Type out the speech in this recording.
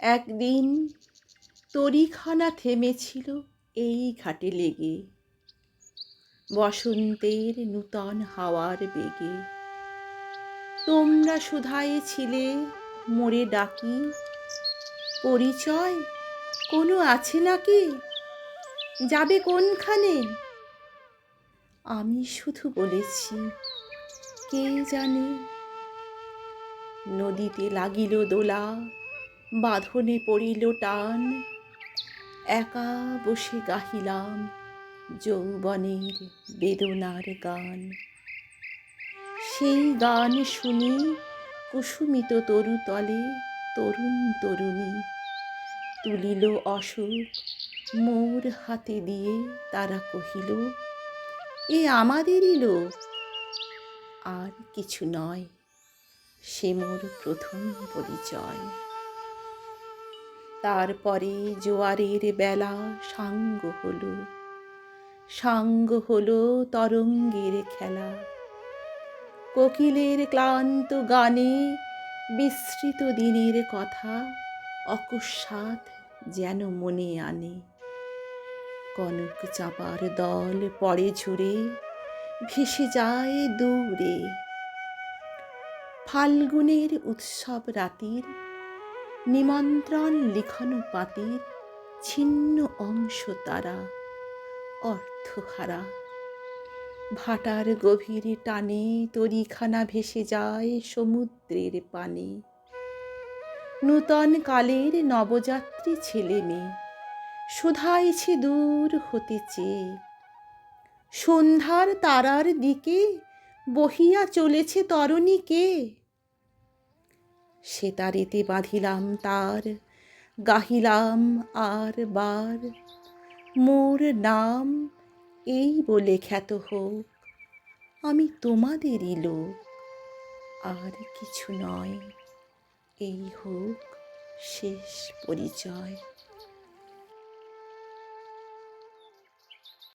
একদিন তরীখানা থেমেছিল এই ঘাটে লেগে, বসন্তের নূতন হাওয়ার বেগে। তোমরা শুধায়ে ছিলে মোরে ডাকি, পরিচয় কোনো আছে নাকি, যাবে কোনখানে? আমি শুধু বলেছি, কে জানে। নদীতে লাগিল দোলা, বাঁধনে পড়িল টান, একা বসে গাহিলাম যৌবনের বেদনার গান। সেই গান শুনি কুসুমিত তরুতলে তরুণ তরুণী তুলিল অশোক মোর হাতে দিয়ে, তারা কহিল, এ আমাদেরই লোক। আর কিছু নয়, সে মোর প্রথম পরিচয়। তারপরে জোয়ারের বেলা সাঙ্গ হলো, সাঙ্গ হলো তরঙ্গের খেলা। কোকিলের ক্লান্ত গানে বিস্মৃত দিনের কথা অকস্মাৎ যেন মনে আনে। কনক চাঁপার দল পড়ে ঝরে, ভেসে যায় দূরে। ফাল্গুনের উৎসব রাতির নিমন্ত্রণ লিখন পাতির ছিন্ন অংশ তারা, অর্থহারা। ভাটার গভীর টানে তরীখানা ভেসে যায় সমুদ্রের পানে। নূতন কালের নবযাত্রী ছেলে মেয়ে শুধাইছে দূর হতে চেয়ে। সন্ধ্যার তারার দিকে বহিয়া চলেছে তরণী কে? সেতারেতে বাঁধিলাম তার, গাহিলাম আর বার, মোর নাম এই বলে খ্যাত হোক, আমি তোমাদেরই লোক। আর কিছু নয়, এই হোক শেষ পরিচয়।